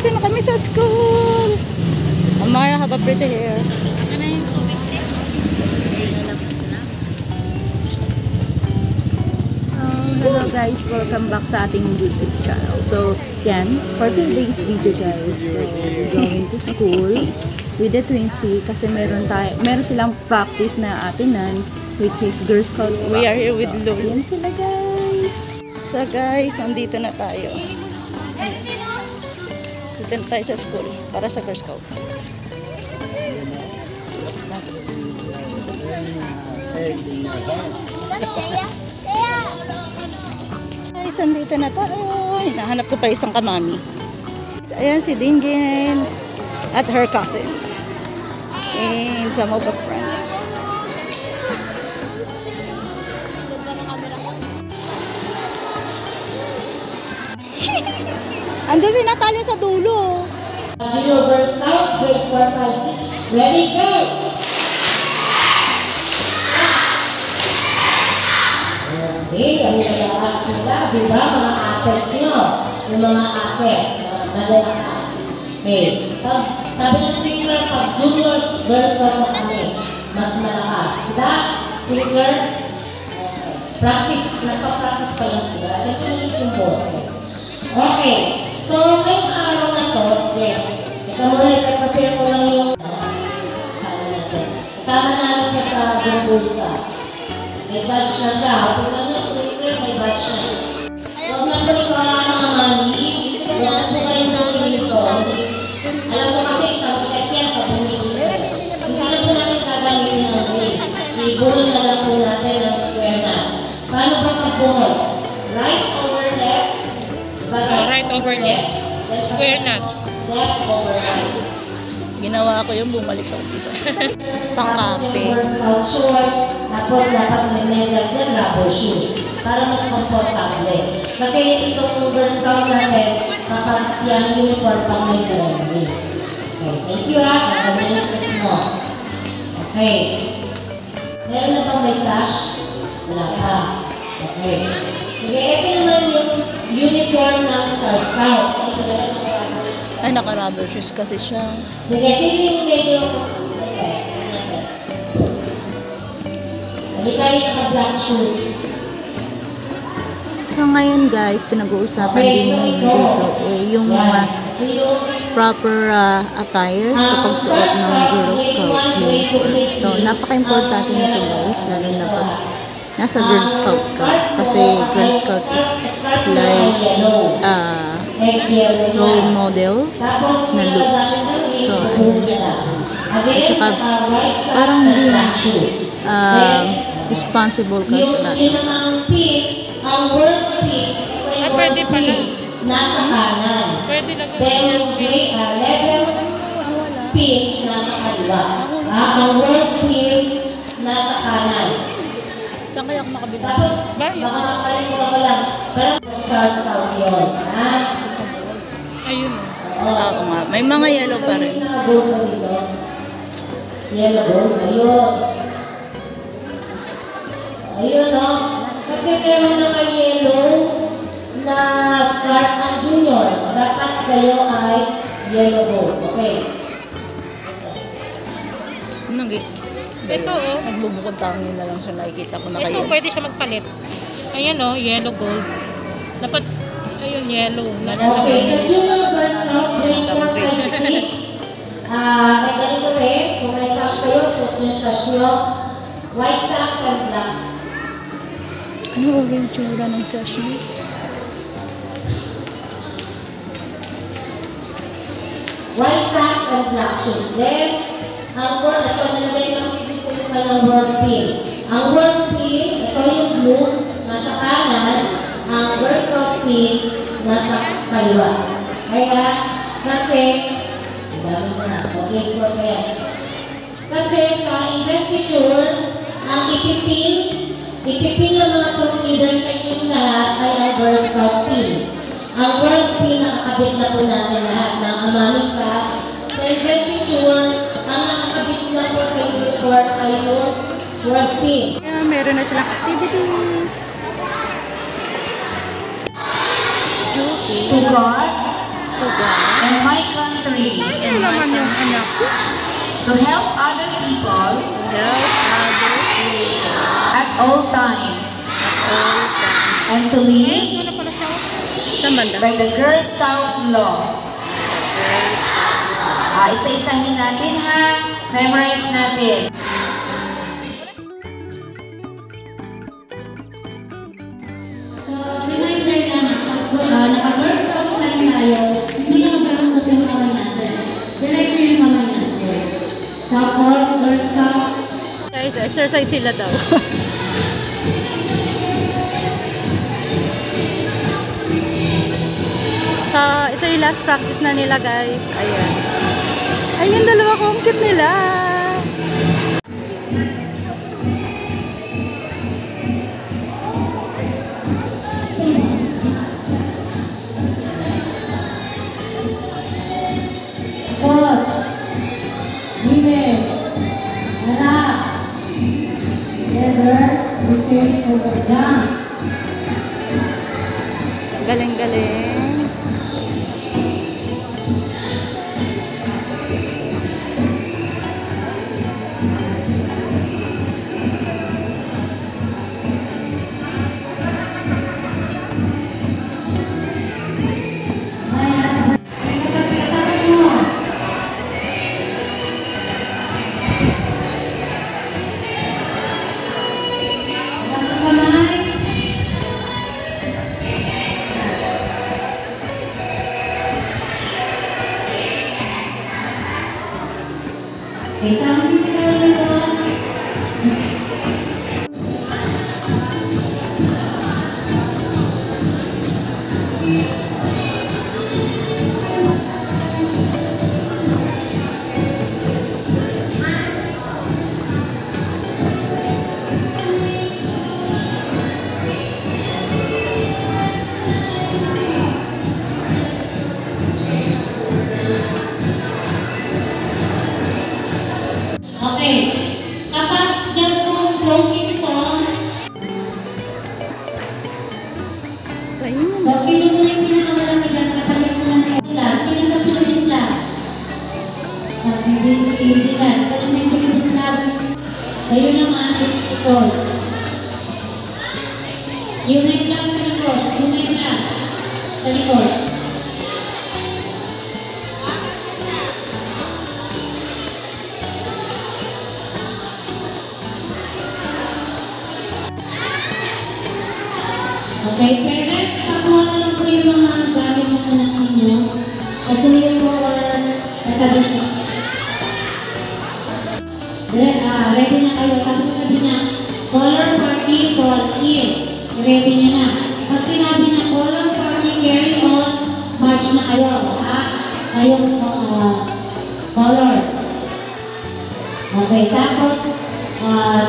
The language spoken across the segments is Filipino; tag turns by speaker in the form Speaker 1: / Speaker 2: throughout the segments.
Speaker 1: Nandito na kami sa school. Amara, have a pretty hair.
Speaker 2: Ano yung tubig din?
Speaker 1: Hello guys, welcome back sa ating YouTube channel. So, yan, for today's video guys, so, we're going to school with the Twinsy kasi meron silang practice na atinan, which is Girl Scout. We are here with Lou. Yan sila guys. So guys, nandito na tayo. Dito na tayo sa school para sa Girl Scout. Guys, nandito na tayo. Hinahanap ko pa isang kamami. Ayan si Dingin at her cousin. And some of the friends. Andun si Natalia sa dulo.
Speaker 3: Junior Girl Scout, grade 4, 5, 6. Ready, go! Okay, kami nag-aas nila, di ba, mga ates nyo? Yung mga ate, nag-aas. Okay, sabi ng speaker, pag Junior Girl Scout na kami, mas malakas. Diba? Speaker, practice, nagpa-practice pa lang sila. Siyempre, maliit yung boses. Okay, so ngayong araw na to, ito muna ipag-prepare ko lang yung kasama natin. Kasama namin siya sa Gumbursa. May batch na siya. Tingnan niyo, Twitter, may batch na. Huwag na po ito mga mali. Huwag na po kayo nangin ito. Alam ko kasi isang set yan pag bumili. Hindi na po namin gagamitin ng grade. I-buhol na lang po natin ng square na. Paano ba pag-buhol? Right over left.
Speaker 2: Right over left. Square knot.
Speaker 3: Left over right.
Speaker 1: Ginawa ko yung bumalik sa umpisa. Pangkape.
Speaker 3: Tapos dapat may medyas din, rubber shoes. Para mas komportable. Kasi itong Girl Scout natin, kapag yung uniform pang may ceremony. Okay, thank you ha. Nagkamalis mo. Okay. Meron na pang may sash? Wala pa. Okay. Sige, ito naman yung uniform ng Star Scout.
Speaker 1: Ay, naka-rubber shoes kasi siya.
Speaker 3: Sige, sino yung medyo... Halika yung naka-black shoes.
Speaker 1: So ngayon guys, pinag-uusapan din dito yung mga proper attire sa pagsuot ng Girl Scout uniform. So napaka-importante nito guys, lalo na pag nasa Girl Scout ka. Kasi Girl Scout is like role model na looks. So ayun siya guys. At saka parang din responsible ka sa lahat.
Speaker 3: Ang word tip,
Speaker 2: Pwede pala.
Speaker 3: nasa kanan.
Speaker 2: Pwede lang.
Speaker 3: Then level pin nasa kaliwa. Ang word pin nasa kanan.
Speaker 1: Saan kaya ako makabila?
Speaker 3: Tapos, baka makalimutan ko lang. Pero Star Scout yun.
Speaker 2: Ayun.
Speaker 1: Oo nga, may mga yellow pa rin.
Speaker 3: Yellow gold, ayun. Ayun o. Kasi meron na yellow na start ang juniors. Dapat kayo ay yellow gold. Okay.
Speaker 2: Ito oh.
Speaker 1: Nagbubukod tangin na lang siya, nakikita ko na kayo.
Speaker 2: Ito pwede siya magpalit. Ayan oh, yellow gold. Dapat, ayun, yellow.
Speaker 3: Okay, so junior Girl Scout, grade 4, 5, 6. May ganito rin, kung may sash kayo, suot yung sash nyo. White socks and black.
Speaker 1: Ano ulit yung tsura ng session?
Speaker 3: White socks and black shoes. Then, ang word, ito, nalagay lang kasi dito yung kanyang word pin. Ang word pin, ito yung blue, nasa kanan. Ang Girl Scout pin, nasa kaliwa. Kaya, kasi, ang dami na, okay po kaya. Kasi sa investiture, ang ipipin ng mga troop leaders sa inyong lahat ay ang Girl Scout pin. Ang word pin, nakakabit na po natin lahat ng amamisa. Sa investiture, ang nakakabit na po sa uniform ay yung word pin.
Speaker 1: Yeah, meron na silang activities.
Speaker 4: To God,
Speaker 1: dito guys.
Speaker 4: and my country,
Speaker 2: Ano naman yung anak ko?
Speaker 4: to help other people
Speaker 1: Help other people
Speaker 4: at all times,
Speaker 1: all time.
Speaker 4: and to live
Speaker 2: Ano pala siya?
Speaker 1: Saan banda?
Speaker 4: by the Girl Scout law. Isa-isahin natin ha. Memorize natin.
Speaker 3: So, reminder lang, naka-Girl Scout sign tayo, hindi na magkaroon yung kamay natin. Diretso yung kamay natin. Tapos, Girl Scout,
Speaker 1: Guys, exercise sila daw. So, ito yung last practice na nila guys. Ayan. Ayan, dalawa ko. Ang cute nila.
Speaker 3: Kot, Gile, Harap, Together, we change over jump.
Speaker 1: Galing-galing.
Speaker 3: Isang sisigaw nito. Okay. Kapag dyan kong closing song,
Speaker 1: Ayun.
Speaker 3: so sino muna yung pinakamalaki dyan? Kapatid mo na kayo. Sino sa pinabitla? Si Dylan. Kung may pinabitla, kayo naman, ikaw. Unite lang sa likod. Unite lang sa likod. Okay, parents, pakuha na lang po yung mga gamit ng anak ninyo. Pasuliin po or nagkagin po. Ready na kayo. Tapos sasabihin niya, color party, call in. Ready niya na. Pag sinabi na color party, carry on, march na kayo. Ha? Kayong colors. Okay, tapos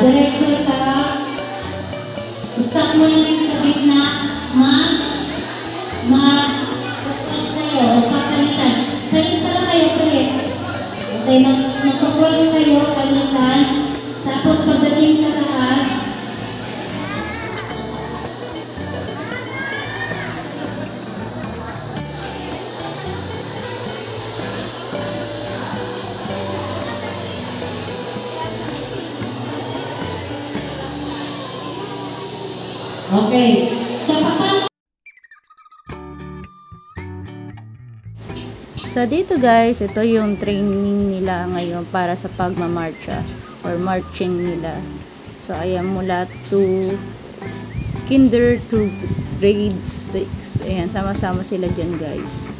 Speaker 3: diretso sa stop mo na kayo sa gitna, mag-cross kayo, papalitan. Palit pala kayo, palit. Okay, mag-cross kayo, palitan. Tapos pagdating sa taas, okay. So, papasok.
Speaker 1: So dito guys, ito yung training nila ngayon para sa pagmamarcha or marching nila. So ayan, mula to kinder to grade 6. Ayan, sama-sama sila dyan guys.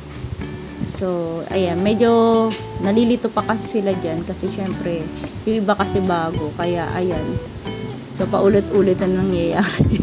Speaker 1: So ayan, medyo nalilito pa kasi sila dyan kasi syempre yung iba kasi bago. Kaya ayan, so paulit-ulit na nangyayari.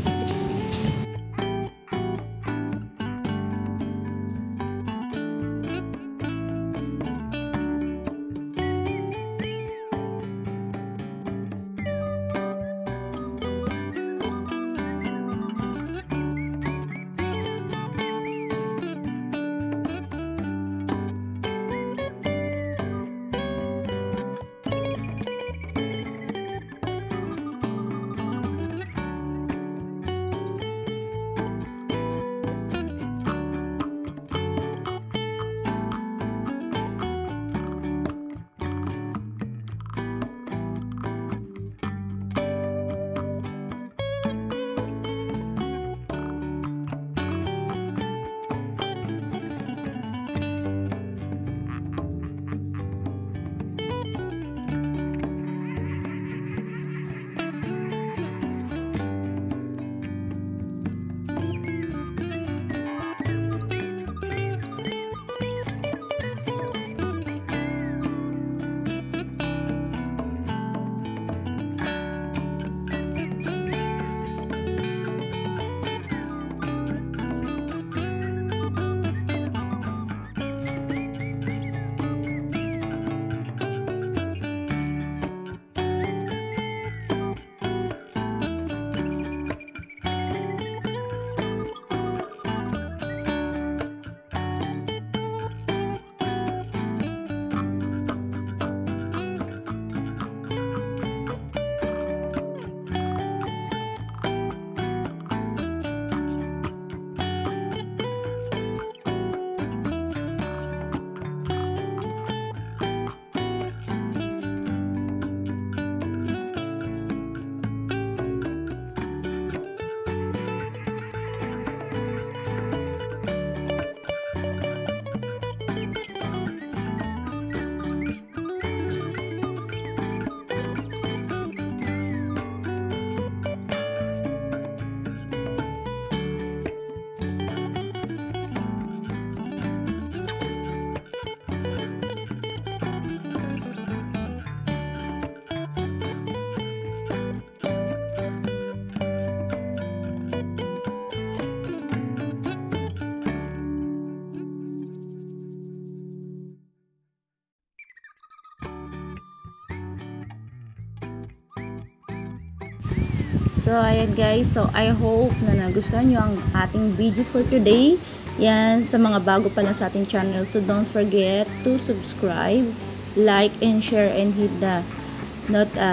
Speaker 1: So, ayan guys. So, I hope na nagustuhan nyo ang ating video for today. Yan, sa mga bago pa lang sa ating channel. So, don't forget to subscribe, like, and share, and hit the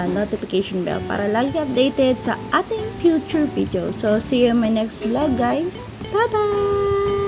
Speaker 1: notification bell para lagi updated sa ating future video. So, see you in my next vlog guys. Bye-bye!